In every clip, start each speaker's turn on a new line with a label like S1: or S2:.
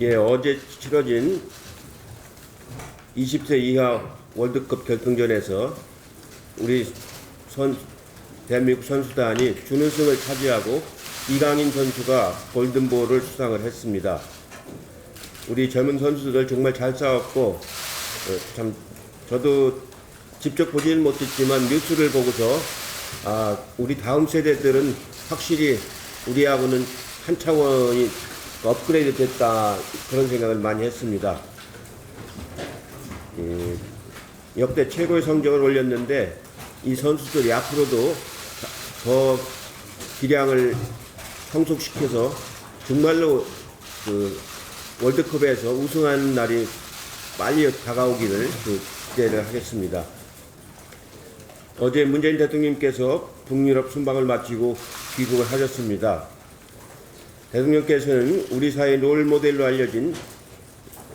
S1: 예, 어제 치러진 20세 이하 월드컵 결승전에서 우리 대한민국 선수단이 준우승을 차지하고 이강인 선수가 골든볼을 수상을 했습니다. 우리 젊은 선수들 정말 잘 싸웠고, 참 저도 직접 보지는 못했지만 뉴스를 보고서 우리 다음 세대들은 확실히 우리하고는 한 차원이 업그레이드 됐다, 그런 생각을 많이 했습니다. 역대 최고의 성적을 올렸는데 이 선수들이 앞으로도 더 기량을 성숙시켜서 정말로 그 월드컵에서 우승하는 날이 빨리 다가오기를 기대를 하겠습니다. 어제 문재인 대통령께서 북유럽 순방을 마치고 귀국을 하셨습니다. 대통령께서는 우리 사회 롤모델로 알려진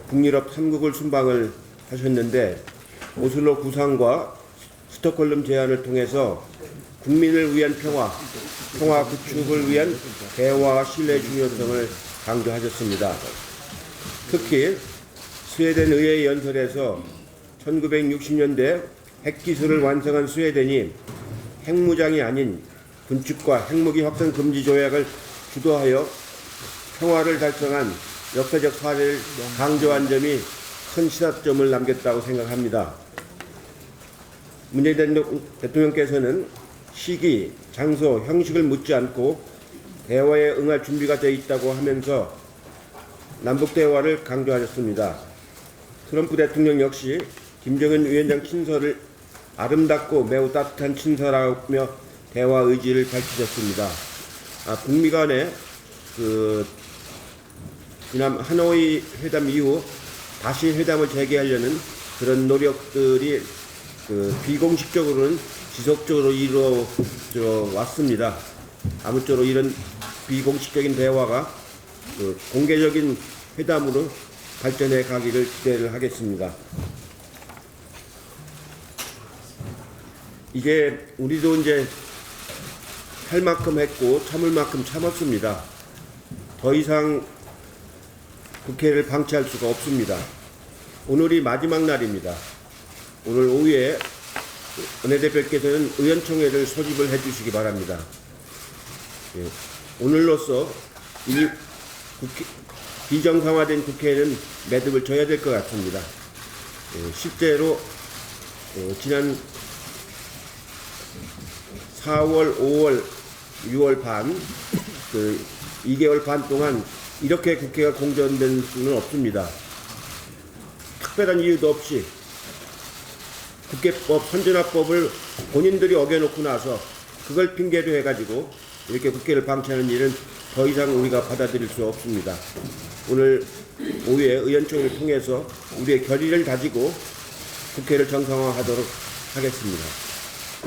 S1: 북유럽 3국을 순방을 하셨는데, 오슬로 구상과 스톡홀름 제안을 통해서 국민을 위한 평화 구축을 위한 대화와 신뢰의 중요성을 강조하셨습니다. 특히 스웨덴 의회 연설에서 1960년대 핵기술을 완성한 스웨덴이 핵무장이 아닌 군축과 핵무기 확산 금지 조약을 주도하여 평화를 달성한 역사적 사례를 강조한 점이 큰 시사점을 남겼다고 생각합니다. 문재인 대통령께서는 시기, 장소, 형식을 묻지 않고 대화에 응할 준비가 되어 있다고 하면서 남북 대화를 강조하셨습니다. 트럼프 대통령 역시 김정은 위원장 친서를 아름답고 매우 따뜻한 친서라며 대화 의지를 밝히셨습니다. 북미 간의 지난 하노이 회담 이후 다시 회담을 재개하려는 그런 노력들이 비공식적으로는 지속적으로 이루어져 왔습니다. 아무쪼록 이런 비공식적인 대화가 공개적인 회담으로 발전해 가기를 기대를 하겠습니다. 이제 우리도 이제 할 만큼 했고 참을 만큼 참았습니다. 더 이상 국회를 방치할 수가 없습니다. 오늘이 마지막 날입니다. 오늘 오후에 원내대표께서는 의원총회를 소집을 해주시기 바랍니다. 예, 오늘로써 이 비정상화된 국회에는 매듭을 져야 될 것 같습니다. 실제로 지난 4월, 5월, 6월 반, 2개월 반 동안 이렇게 국회가 공전된 수는 없습니다. 특별한 이유도 없이 국회법, 선진화법을 본인들이 어겨놓고 나서 그걸 핑계로 해가지고 이렇게 국회를 방치하는 일은 더 이상 우리가 받아들일 수 없습니다. 오늘 오후에 의원총회를 통해서 우리의 결의를 가지고 국회를 정상화하도록 하겠습니다.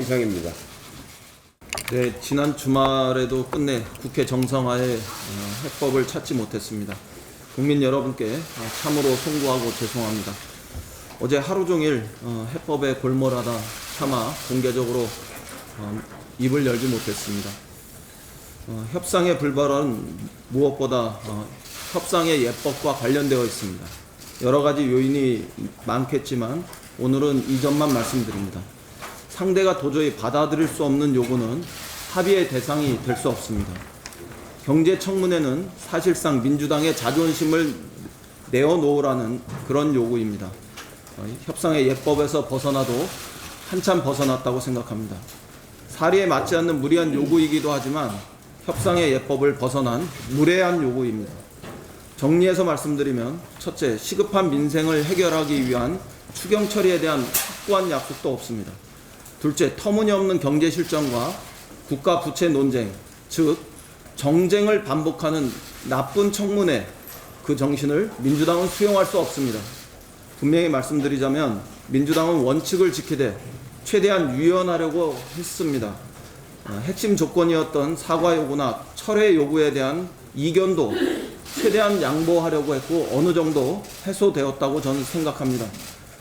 S1: 이상입니다.
S2: 네, 지난 주말에도 끝내 국회 정상화에 해법을 찾지 못했습니다. 국민 여러분께 참으로 송구하고 죄송합니다. 어제 하루 종일 해법에 골몰하다 차마 공개적으로 입을 열지 못했습니다. 협상의 불발은 무엇보다 협상의 예법과 관련되어 있습니다. 여러 가지 요인이 많겠지만 오늘은 이 점만 말씀드립니다. 상대가 도저히 받아들일 수 없는 요구는 합의의 대상이 될 수 없습니다. 경제청문회는 사실상 민주당의 자존심을 내어놓으라는 그런 요구입니다. 협상의 예법에서 벗어나도 한참 벗어났다고 생각합니다. 사리에 맞지 않는 무리한 요구이기도 하지만 협상의 예법을 벗어난 무례한 요구입니다. 정리해서 말씀드리면, 첫째, 시급한 민생을 해결하기 위한 추경 처리에 대한 확고한 약속도 없습니다. 둘째, 터무니없는 경제 실정과 국가 부채 논쟁, 즉 정쟁을 반복하는 나쁜 청문회, 그 정신을 민주당은 수용할 수 없습니다. 분명히 말씀드리자면 민주당은 원칙을 지키되 최대한 유연하려고 했습니다. 핵심 조건이었던 사과 요구나 철회 요구에 대한 이견도 최대한 양보하려고 했고 어느 정도 해소되었다고 저는 생각합니다.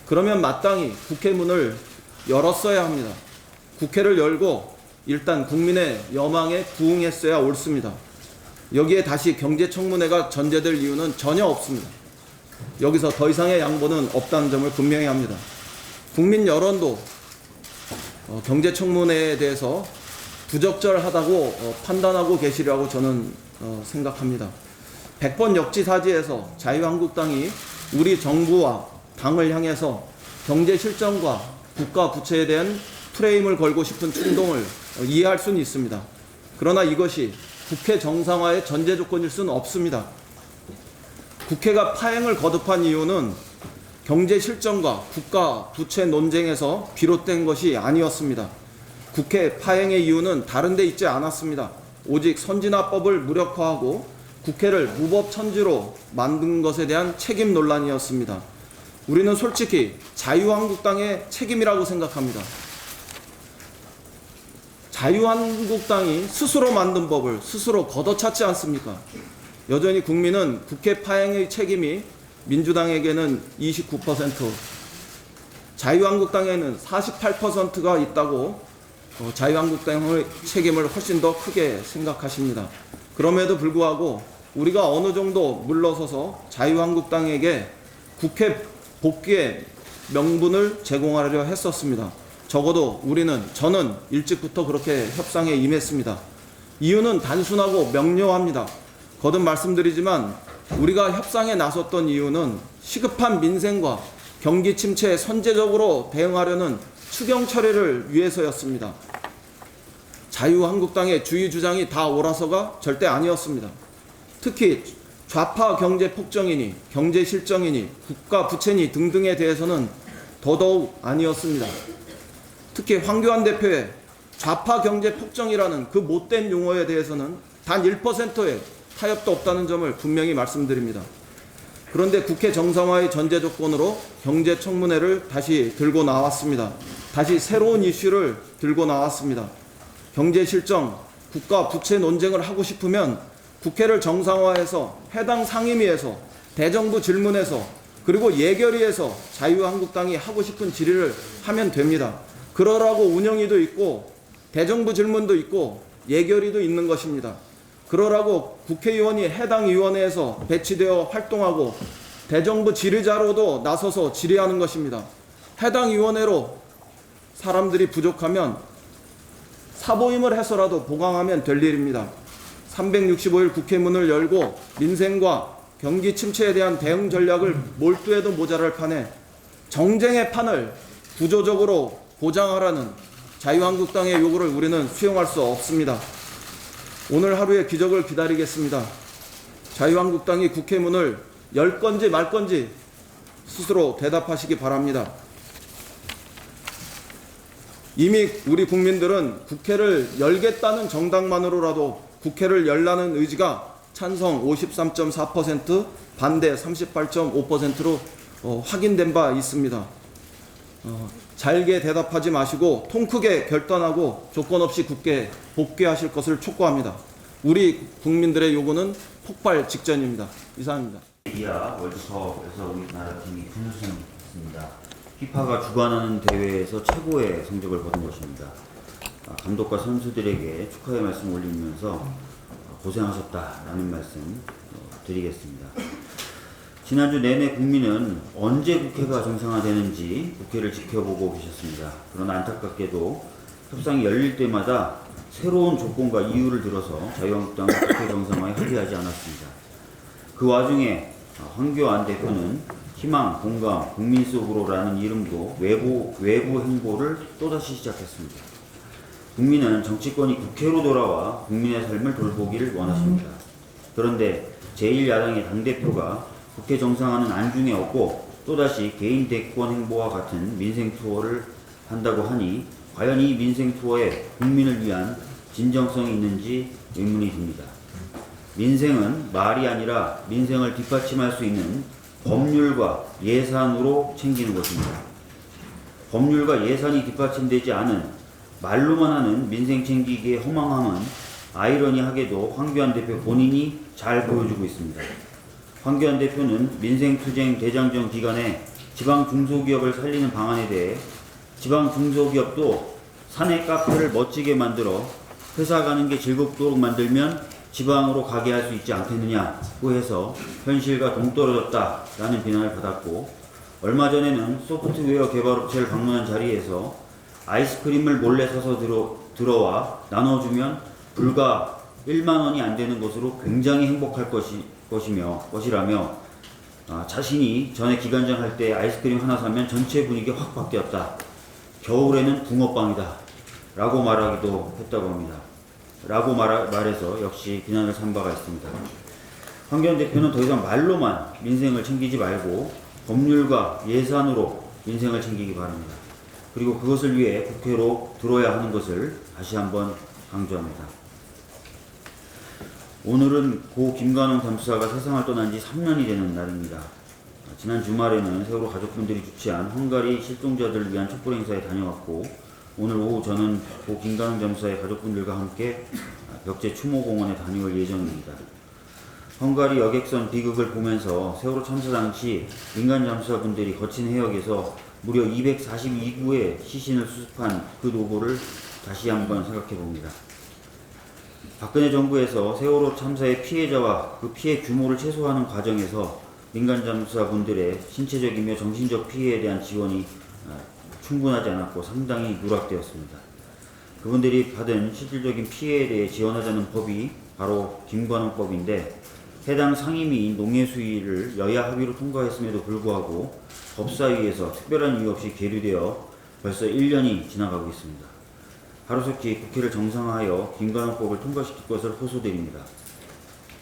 S2: 그러면 마땅히 국회 문을 열었어야 합니다. 국회를 열고 일단 국민의 여망에 부응했어야 옳습니다. 여기에 다시 경제청문회가 전제될 이유는 전혀 없습니다. 여기서 더 이상의 양보는 없다는 점을 분명히 합니다. 국민 여론도 경제청문회에 대해서 부적절하다고 판단하고 계시리라고 저는 생각합니다. 100번 역지사지에서 자유한국당이 우리 정부와 당을 향해서 경제 실정과 국가 부채에 대한 프레임을 걸고 싶은 충동을 이해할 수는 있습니다. 그러나 이것이 국회 정상화의 전제 조건일 수는 없습니다. 국회가 파행을 거듭한 이유는 경제 실정과 국가 부채 논쟁에서 비롯된 것이 아니었습니다. 국회 파행의 이유는 다른 데 있지 않았습니다. 오직 선진화법을 무력화하고 국회를 무법천지로 만든 것에 대한 책임 논란이었습니다. 우리는 솔직히 자유한국당의 책임이라고 생각합니다. 자유한국당이 스스로 만든 법을 스스로 걷어찼지 않습니까? 여전히 국민은 국회 파행의 책임이 민주당에게는 29%, 자유한국당에는 48%가 있다고 자유한국당의 책임을 훨씬 더 크게 생각하십니다. 그럼에도 불구하고 우리가 어느 정도 물러서서 자유한국당에게 국회 복귀의 명분을 제공하려 했었습니다. 적어도 저는 일찍부터 그렇게 협상에 임했습니다. 이유는 단순하고 명료합니다. 거듭 말씀드리지만 우리가 협상에 나섰던 이유는 시급한 민생과 경기 침체에 선제적으로 대응하려는 추경 처리를 위해서였습니다. 자유한국당의 주의 주장이 다 옳아서가 절대 아니었습니다. 특히 좌파 경제 폭정이니 경제 실정이니 국가 부채니 등등에 대해서는 더더욱 아니었습니다. 특히 황교안 대표의 좌파 경제 폭정이라는 그 못된 용어에 대해서는 단 1%의 타협도 없다는 점을 분명히 말씀드립니다. 그런데 국회 정상화의 전제 조건으로 경제청문회를 다시 들고 나왔습니다. 다시 새로운 이슈를 들고 나왔습니다. 경제 실정, 국가 부채 논쟁을 하고 싶으면 국회를 정상화해서 해당 상임위에서 대정부 질문에서 그리고 예결위에서 자유한국당이 하고 싶은 질의를 하면 됩니다. 그러라고 운영위도 있고 대정부 질문도 있고 예결위도 있는 것입니다. 그러라고 국회의원이 해당 위원회에서 배치되어 활동하고 대정부 질의자로도 나서서 질의하는 것입니다. 해당 위원회로 사람들이 부족하면 사보임을 해서라도 보강하면 될 일입니다. 365일 국회 문을 열고 민생과 경기 침체에 대한 대응 전략을 몰두해도 모자랄 판에 정쟁의 판을 구조적으로 보장하라는 자유한국당의 요구를 우리는 수용할 수 없습니다. 오늘 하루의 기적을 기다리겠습니다. 자유한국당이 국회 문을 열 건지 말 건지 스스로 대답하시기 바랍니다. 이미 우리 국민들은 국회를 열겠다는 정당만으로라도 국회를 열라는 의지가 찬성 53.4%, 반대 38.5%로 확인된 바 있습니다. 잘게 대답하지 마시고 통 크게 결단하고 조건 없이 국회에 복귀하실 것을 촉구합니다. 우리 국민들의 요구는 폭발 직전입니다. 이상입니다.
S3: 이아 월드컵에서 우리나라 팀이 준우승했습니다. 피파가 주관하는 대회에서 최고의 성적을 거둔 것입니다. 감독과 선수들에게 축하의 말씀 올리면서 고생하셨다라는 말씀 드리겠습니다. 지난주 내내 국민은 언제 국회가 정상화되는지 국회를 지켜보고 계셨습니다. 그러나 안타깝게도 협상이 열릴 때마다 새로운 조건과 이유를 들어서 자유한국당은 국회 정상화에 합의하지 않았습니다. 그 와중에 황교안 대표는 희망, 공감, 국민 속으로라는 이름도 외부 행보를 또다시 시작했습니다. 국민은 정치권이 국회로 돌아와 국민의 삶을 돌보기를 원하십니다. 그런데 제1야당의 당대표가 국회 정상화는 안중에 없고 또다시 개인 대권 행보와 같은 민생 투어를 한다고 하니 과연 이 민생 투어에 국민을 위한 진정성이 있는지 의문이 듭니다. 민생은 말이 아니라 민생을 뒷받침할 수 있는 법률과 예산으로 챙기는 것입니다. 법률과 예산이 뒷받침되지 않은 말로만 하는 민생 챙기기의 허망함은 아이러니하게도 황교안 대표 본인이 잘 보여주고 있습니다. 황교안 대표는 민생투쟁 대장정 기간에 지방 중소기업을 살리는 방안에 대해 지방 중소기업도 사내 카페를 멋지게 만들어 회사 가는 게 즐겁도록 만들면 지방으로 가게 할 수 있지 않겠느냐고 해서 현실과 동떨어졌다라는 비난을 받았고, 얼마 전에는 소프트웨어 개발업체를 방문한 자리에서 아이스크림을 몰래 사서 들어와 나눠주면 불과 1만 원이 안 되는 것으로 굉장히 행복할 것이라며 자신이 전에 기관장 할 때 아이스크림 하나 사면 전체 분위기 확 바뀌었다. 겨울에는 붕어빵이다. 라고 말하기도 했다고 합니다. 라고 말해서 역시 비난을 산 바가 있습니다. 황교안 대표는 더 이상 말로만 민생을 챙기지 말고 법률과 예산으로 민생을 챙기기 바랍니다. 그리고 그것을 위해 국회로 들어야 하는 것을 다시 한번 강조합니다. 오늘은 고 김관웅 잠수사가 세상을 떠난 지 3년이 되는 날입니다. 지난 주말에는 세월호 가족분들이 주최한 헝가리 실종자들을 위한 촛불 행사에 다녀왔고, 오늘 오후 저는 고 김관웅 잠수사의 가족분들과 함께 벽제 추모공원에 다녀올 예정입니다. 헝가리 여객선 비극을 보면서 세월호 참사 당시 민간 잠수사분들이 거친 해역에서 무려 242구의 시신을 수습한 그 노고를 다시 한번 생각해 봅니다. 박근혜 정부에서 세월호 참사의 피해자와 그 피해 규모를 최소화하는 과정에서 민간 잠수사분들의 신체적이며 정신적 피해에 대한 지원이 충분하지 않았고 상당히 누락되었습니다. 그분들이 받은 실질적인 피해에 대해 지원하자는 법이 바로 김관웅법인데, 해당 상임위인 농해수위를 여야 합의로 통과했음에도 불구하고 법사위에서 특별한 이유 없이 계류되어 벌써 1년이 지나가고 있습니다. 하루속히 국회를 정상화하여 김관웅법을 통과시킬 것을 호소드립니다.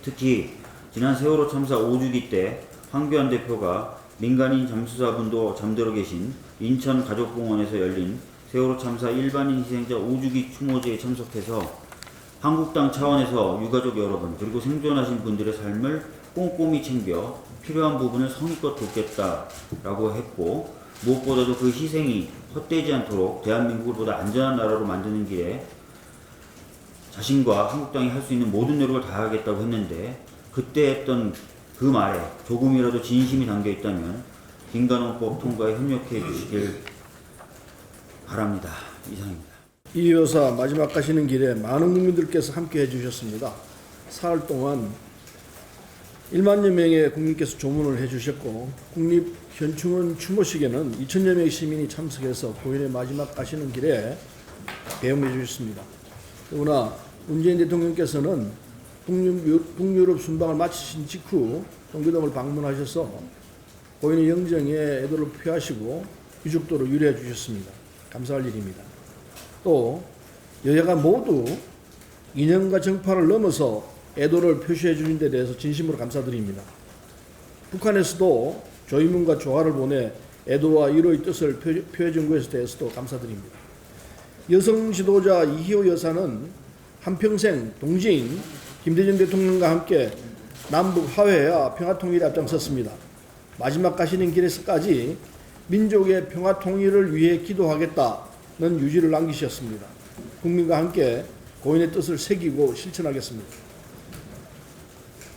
S3: 특히 지난 세월호 참사 5주기 때 황교안 대표가 민간인 잠수사분도 잠들어 계신 인천 가족공원에서 열린 세월호 참사 일반인 희생자 5주기 추모제에 참석해서 한국당 차원에서 유가족 여러분 그리고 생존하신 분들의 삶을 꼼꼼히 챙겨 필요한 부분을 성의껏 돕겠다라고 했고, 무엇보다도 그 희생이 헛되지 않도록 대한민국을 보다 안전한 나라로 만드는 길에 자신과 한국당이 할 수 있는 모든 노력을 다하겠다고 했는데, 그때 했던 그 말에 조금이라도 진심이 담겨 있다면 김관웅법 통과에 협력해 주시길 바랍니다. 이상입니다.
S4: 이 여사 마지막 가시는 길에 많은 국민들께서 함께 해주셨습니다. 사흘 동안 1만여 명의 국민께서 조문을 해주셨고, 국립현충원 추모식에는 2천여 명의 시민이 참석해서 고인의 마지막 가시는 길에 배웅해 주셨습니다. 그러나 문재인 대통령께서는 북유럽 순방을 마치신 직후 경기도를 방문하셔서 고인의 영정에 애도를 표하시고 유족도로 유래해 주셨습니다. 감사할 일입니다. 또 여야가 모두 이념과 정파를 넘어서 애도를 표시해 주신 데 대해서 진심으로 감사드립니다. 북한에서도 조의문과 조화를 보내 애도와 위로의 뜻을 표해 준 것에 대해서도 감사드립니다. 여성 지도자 이희호 여사는 한평생 동지인 김대중 대통령과 함께 남북 화해와 평화통일에 앞장섰습니다. 마지막 가시는 길에서까지 민족의 평화통일을 위해 기도하겠다는 유지를 남기셨습니다. 국민과 함께 고인의 뜻을 새기고 실천하겠습니다.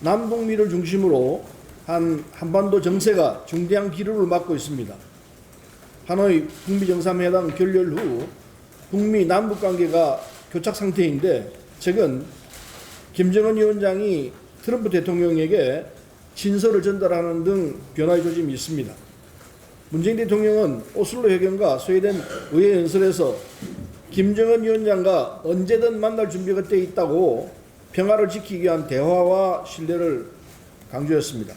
S4: 남북미를 중심으로 한반도 정세가 중대한 기류를 맞고 있습니다. 하노이 북미 정상회담 결렬 후 북미 남북 관계가 교착 상태인데, 최근 김정은 위원장이 트럼프 대통령에게 친서를 전달하는 등 변화의 조짐이 있습니다. 문재인 대통령은 오슬로 회견과 스웨덴 의회 연설에서 김정은 위원장과 언제든 만날 준비가 되어 있다고 평화를 지키기 위한 대화와 신뢰를 강조했습니다.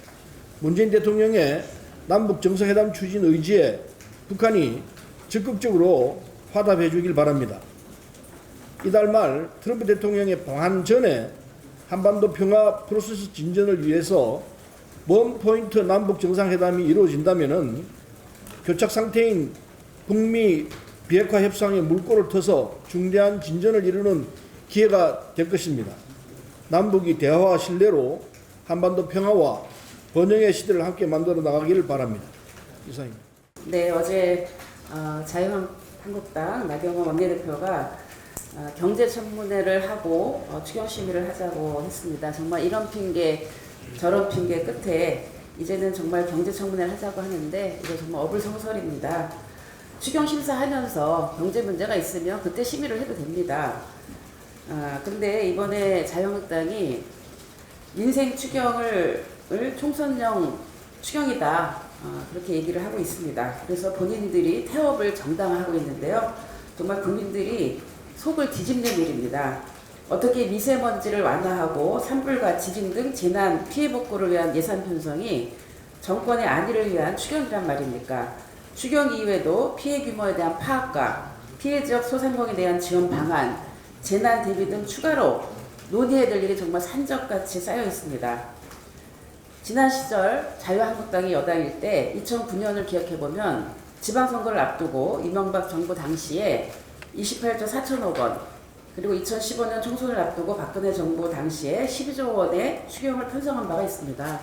S4: 문재인 대통령의 남북 정상회담 추진 의지에 북한이 적극적으로 화답해 주길 바랍니다. 이달 말 트럼프 대통령의 방한 전에 한반도 평화 프로세스 진전을 위해서 원포인트 남북 정상회담이 이루어진다면 교착 상태인 북미 비핵화 협상의 물꼬를 터서 중대한 진전을 이루는 기회가 될 것입니다. 남북이 대화와 신뢰로 한반도 평화와 번영의 시대를 함께 만들어 나가기를 바랍니다. 이상입니다.
S5: 네, 어제 자유한국당 나경원 원내대표가 경제청문회를 하고 추경심의를 하자고 했습니다. 정말 이런 핑계 저런 핑계 끝에 이제는 정말 경제청문회를 하자고 하는데 이거 정말 근데 이번에 자유한국당이 민생 추경을 총선용 추경이다 그렇게 얘기를 하고 있습니다. 그래서 본인들이 태업을 정당화하고 있는데요. 정말 국민들이 속을 뒤집는 일입니다. 어떻게 미세먼지를 완화하고 산불과 지진 등 재난 피해 복구를 위한 예산 편성이 정권의 안위를 위한 추경이란 말입니까? 추경 이후에도 피해 규모에 대한 파악과 피해 지역 소상공인에 대한 지원 방안, 재난 대비 등 추가로 논의해야 될 일이 정말 산적같이 쌓여 있습니다. 지난 시절 자유한국당이 여당일 때 2009년을 기억해보면 지방선거를 앞두고 이명박 정부 당시에 28조 4천억 원, 그리고 2015년 총선을 앞두고 박근혜 정부 당시에 12조 원의 추경을 편성한 바가 있습니다.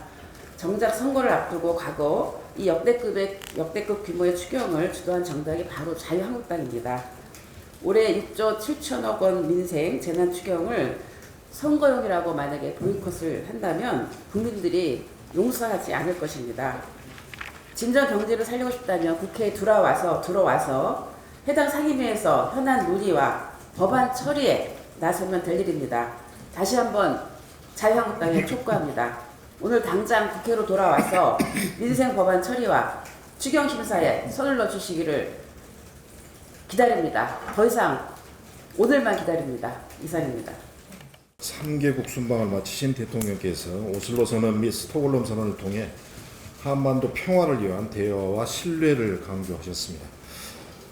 S5: 정작 선거를 앞두고 과거 이 역대급 규모의 추경을 주도한 정당이 바로 자유한국당입니다. 올해 6조 7천억 원 민생 재난 추경을 선거용이라고 만약에 보이콧을 한다면 국민들이 용서하지 않을 것입니다. 진정 경제를 살리고 싶다면 국회에 들어와서 해당 상임위에서 현안 논의와 법안 처리에 나서면 될 일입니다. 다시 한번 자유한국당에 촉구합니다. 오늘 당장 국회로 돌아와서 민생 법안 처리와 추경 심사에 손을 넣어주시기를 기다립니다. 더 이상 오늘만 기다립니다. 이상입니다.
S6: 3개국 순방을 마치신 대통령께서 오슬로 선언 및 스톡홀름 선언을 통해 한반도 평화를 위한 대화와 신뢰를 강조하셨습니다.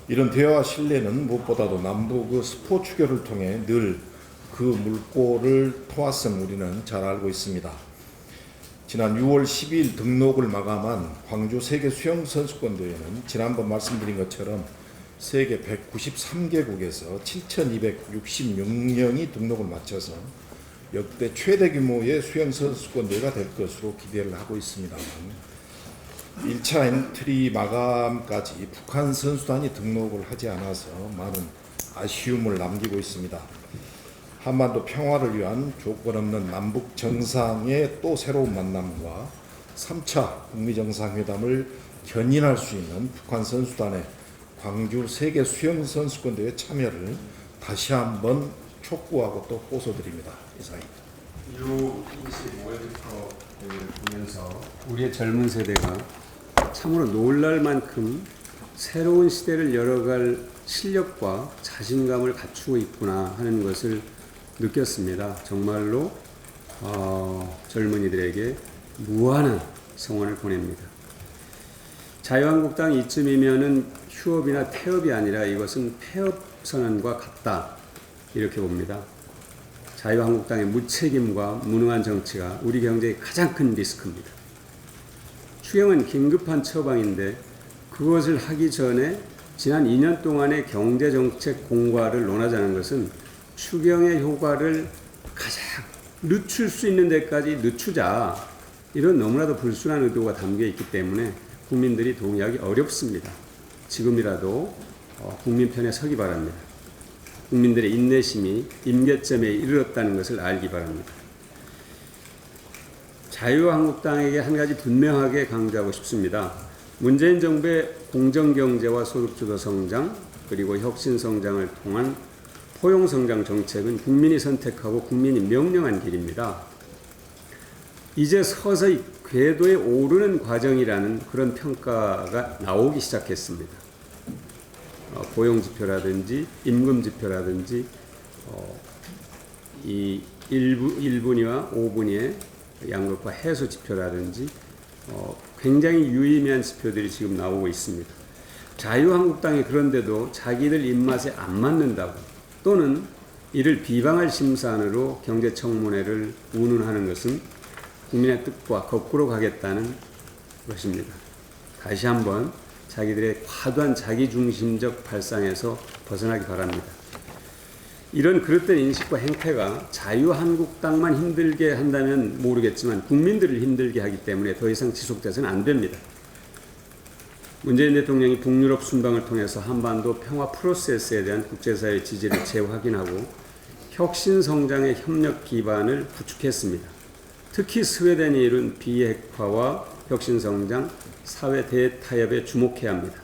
S6: 이런 대화와 신뢰는 무엇보다도 남북의 스포 추결을 통해 늘 그 물꼬를 토았음 우리는 잘 알고 있습니다. 지난 6월 12일 등록을 마감한 광주 세계 수영 선수권대회는 지난번 말씀드린 것처럼 세계 193개국에서 7,266명이 등록을 마쳐서 역대 최대 규모의 수영 선수권대회가 될 것으로 기대를 하고 있습니다만 1차 엔트리 마감까지 북한 선수단이 등록을 하지 않아서 많은 아쉬움을 남기고 있습니다. 한반도 평화를 위한 조건 없는 남북 정상의 또 새로운 만남과 3차 북미 정상회담을 견인할 수 있는 북한 선수단의 광주 세계 수영 선수권대회 참여를 다시 한번 촉구하고 또 호소드립니다. 이상입니다.
S7: U20 월드컵 대회를 보면서 우리의 젊은 세대가 참으로 놀랄 만큼 새로운 시대를 열어갈 실력과 자신감을 갖추고 있구나 하는 것을 느꼈습니다. 정말로 젊은이들에게 무한한 성원을 보냅니다. 자유한국당 이쯤이면은 휴업이나 태업이 아니라 이것은 폐업 선언과 같다 이렇게 봅니다. 자유한국당의 무책임과 무능한 정치가 우리 경제의 가장 큰 리스크입니다. 추경은 긴급한 처방인데 그것을 하기 전에 지난 2년 동안의 경제정책 공과를 논하자는 것은 추경의 효과를 가장 늦출 수 있는 데까지 늦추자 이런 너무나도 불순한 의도가 담겨 있기 때문에 국민들이 동의하기 어렵습니다. 지금이라도 국민 편에 서기 바랍니다. 국민들의 인내심이 임계점에 이르렀다는 것을 알기 바랍니다. 자유한국당에게 한 가지 분명하게 강조하고 싶습니다. 문재인 정부의 공정경제와 소득주도 성장 그리고 혁신성장을 통한 포용성장 정책은 국민이 선택하고 국민이 명령한 길입니다. 이제 서서히 궤도에 오르는 과정이라는 그런 평가가 나오기 시작했습니다. 고용지표라든지 임금지표라든지 이 1분위와 5분위의 양극화 해소 지표라든지 굉장히 유의미한 지표들이 지금 나오고 있습니다. 자유한국당이 그런데도 자기들 입맛에 안 맞는다고 또는 이를 비방할 심산으로 경제청문회를 운운하는 것은 국민의 뜻과 거꾸로 가겠다는 것입니다. 다시 한번 자기들의 과도한 자기중심적 발상에서 벗어나기 바랍니다. 이런 그릇된 인식과 행태가 자유한국당만 힘들게 한다면 모르겠지만 국민들을 힘들게 하기 때문에 더 이상 지속돼서는 안 됩니다. 문재인 대통령이 북유럽 순방을 통해서 한반도 평화 프로세스에 대한 국제사회의 지지를 재확인하고 혁신성장의 협력 기반을 구축했습니다. 특히 스웨덴이 이룬 비핵화와 혁신성장, 사회 대타협에 주목해야 합니다.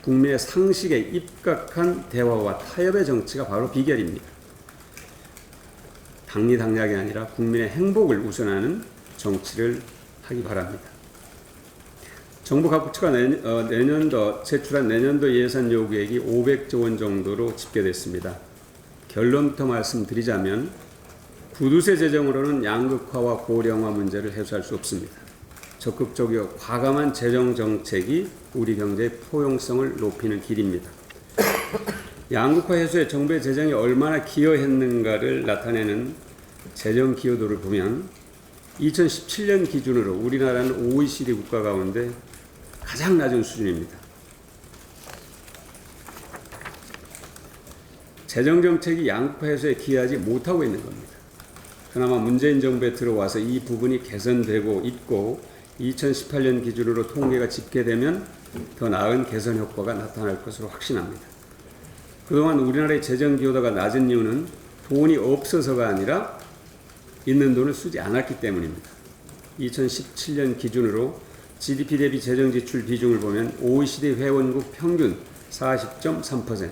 S7: 국민의 상식에 입각한 대화와 타협의 정치가 바로 비결입니다. 당리당략이 아니라 국민의 행복을 우선하는 정치를 하기 바랍니다. 정부 각 부처가 내년도 제출한 내년도 예산 요구액이 500조 원 정도로 집계됐습니다. 결론부터 말씀드리자면 구두쇠 재정으로는 양극화와 고령화 문제를 해소할 수 없습니다. 적극적이고 과감한 재정 정책이 우리 경제의 포용성을 높이는 길입니다. 양극화 해소에 정부의 재정이 얼마나 기여했는가를 나타내는 재정 기여도를 보면 2017년 기준으로 우리나라는 OECD 국가 가운데 가장 낮은 수준입니다. 재정 정책이 양극화 해소에 기여하지 못하고 있는 겁니다. 그나마 문재인 정부에 들어와서 이 부분이 개선되고 있고 2018년 기준으로 통계가 집계되면 더 나은 개선 효과가 나타날 것으로 확신합니다. 그동안 우리나라의 재정 기여도가 낮은 이유는 돈이 없어서가 아니라 있는 돈을 쓰지 않았기 때문입니다. 2017년 기준으로 GDP 대비 재정 지출 비중을 보면 OECD 회원국 평균 40.3%,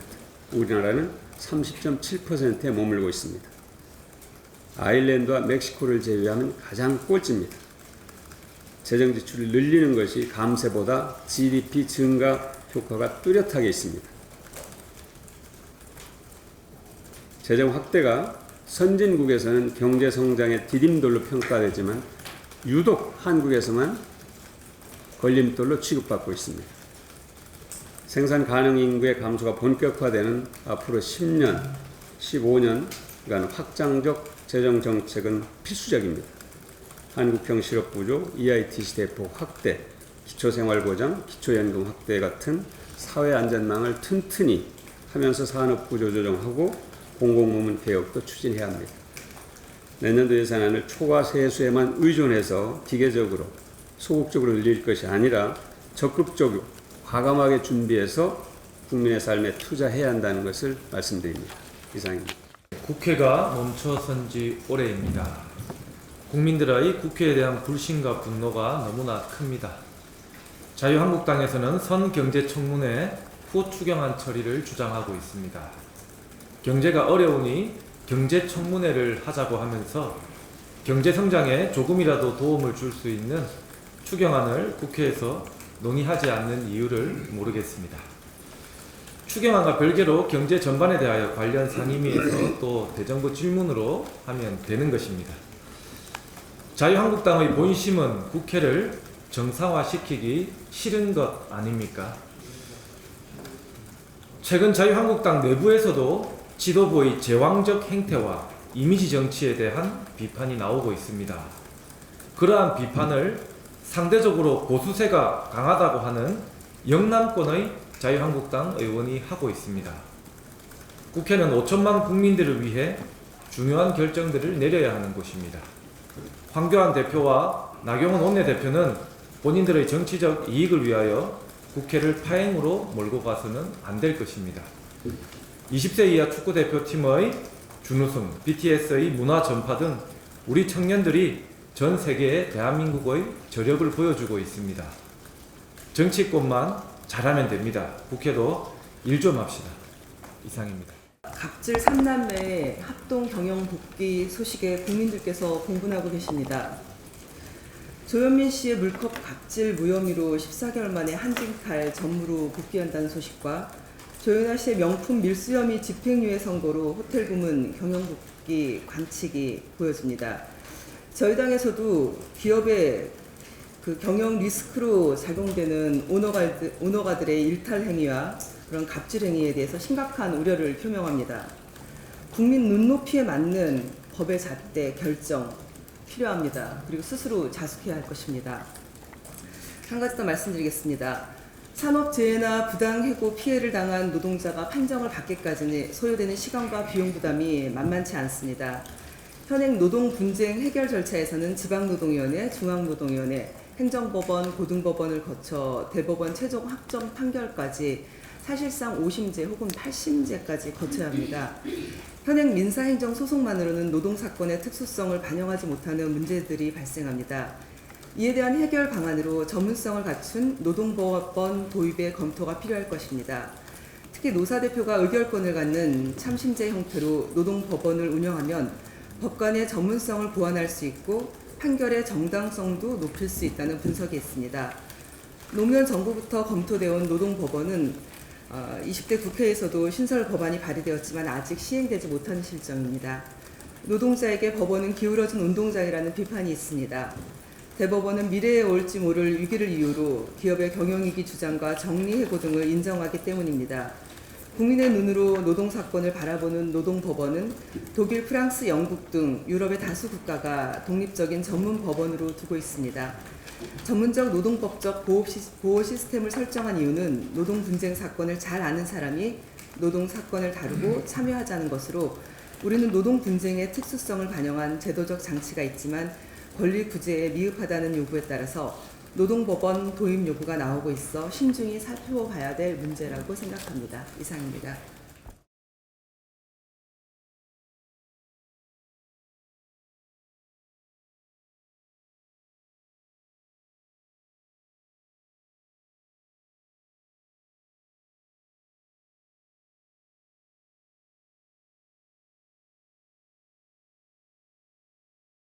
S7: 우리나라는 30.7%에 머물고 있습니다. 아일랜드와 멕시코를 제외하면 가장 꼴찌입니다. 재정 지출을 늘리는 것이 감세보다 GDP 증가 효과가 뚜렷하게 있습니다. 재정 확대가 선진국에서는 경제 성장의 디딤돌로 평가되지만 유독 한국에서만 걸림돌로 취급받고 있습니다. 생산 가능 인구의 감소가 본격화되는 앞으로 10년, 15년간 확장적 재정 정책은 필수적입니다. 한국형 실업구조, EITC 대폭 확대, 기초생활보장, 기초연금 확대 같은 사회안전망을 튼튼히 하면서 산업구조 조정하고 공공부문 개혁도 추진해야 합니다. 내년도 예산안을 초과 세수에만 의존해서 기계적으로 소극적으로 늘릴 것이 아니라 적극적으로 과감하게 준비해서 국민의 삶에 투자해야 한다는 것을 말씀드립니다. 이상입니다.
S8: 국회가 멈춰선 지 오래입니다. 국민들의 국회에 대한 불신과 분노가 너무나 큽니다. 자유한국당에서는 선경제청문회 후추경안 처리를 주장하고 있습니다. 경제가 어려우니 경제청문회를 하자고 하면서 경제성장에 조금이라도 도움을 줄 수 있는 추경안을 국회에서 논의하지 않는 이유를 모르겠습니다. 추경안과 별개로 경제 전반에 대하여 관련 상임위에서 또 대정부 질문으로 하면 되는 것입니다. 자유한국당의 본심은 국회를 정상화시키기 싫은 것 아닙니까? 최근 자유한국당 내부에서도 지도부의 제왕적 행태와 이미지 정치에 대한 비판이 나오고 있습니다. 그러한 비판을 상대적으로 보수세가 강하다고 하는 영남권의 자유한국당 의원이 하고 있습니다. 국회는 5천만 국민들을 위해 중요한 결정들을 내려야 하는 곳입니다. 황교안 대표와 나경원 원내대표는 본인들의 정치적 이익을 위하여 국회를 파행으로 몰고 가서는 안 될 것입니다. 20세 이하 축구대표팀의 준우승, BTS의 문화 전파 등 우리 청년들이 전 세계에 대한민국의 저력을 보여주고 있습니다. 정치권만 잘하면 됩니다. 국회도 일 좀 합시다. 이상입니다.
S9: 갑질 3남매의 합동 경영 복귀 소식에 국민들께서 공분하고 계십니다. 조현민 씨의 물컵 갑질 무혐의로 14개월 만에 한진칼 전무로 복귀한다는 소식과 조현아 씨의 명품 밀수 혐의 집행유예 선고로 호텔 부문 경영 복귀 관측이 보여집니다. 저희 당에서도 기업의 그 경영 리스크로 작용되는 오너가들의 일탈 행위와 그런 갑질 행위에 대해서 심각한 우려를 표명합니다. 국민 눈높이에 맞는 법의 잣대 결정 필요합니다. 그리고 스스로 자숙해야 할 것입니다. 한 가지 더 말씀드리겠습니다. 산업재해나 부당해고 피해를 당한 노동자가 판정을 받기까지 소요되는 시간과 비용 부담이 만만치 않습니다. 현행 노동분쟁 해결 절차에서는 지방노동위원회, 중앙노동위원회, 행정법원, 고등법원을 거쳐 대법원 최종 확정 판결까지 사실상 5심제 혹은 8심제까지 거쳐야 합니다. 현행 민사행정 소송만으로는 노동사건의 특수성을 반영하지 못하는 문제들이 발생합니다. 이에 대한 해결 방안으로 전문성을 갖춘 노동법원 도입의 검토가 필요할 것입니다. 특히 노사대표가 의결권을 갖는 참심제 형태로 노동법원을 운영하면 법관의 전문성을 보완할 수 있고 판결의 정당성도 높일 수 있다는 분석이 있습니다. 노무현 정부부터 검토되어 온 노동법원은 20대 국회에서도 신설 법안이 발의되었지만 아직 시행되지 못한 실정입니다. 노동자에게 법원은 기울어진 운동장이라는 비판이 있습니다. 대법원은 미래에 올지 모를 위기를 이유로 기업의 경영이기 주장과 정리해고 등을 인정하기 때문입니다. 국민의 눈으로 노동사건을 바라보는 노동법원은 독일, 프랑스, 영국 등 유럽의 다수 국가가 독립적인 전문 법원으로 두고 있습니다. 전문적 노동법적 보호 시스템을 설정한 이유는 노동 분쟁 사건을 잘 아는 사람이 노동 사건을 다루고 참여하자는 것으로 우리는 노동 분쟁의 특수성을 반영한 제도적 장치가 있지만 권리 구제에 미흡하다는 요구에 따라서 노동법원 도입 요구가 나오고 있어 신중히 살펴봐야 될 문제라고 생각합니다. 이상입니다.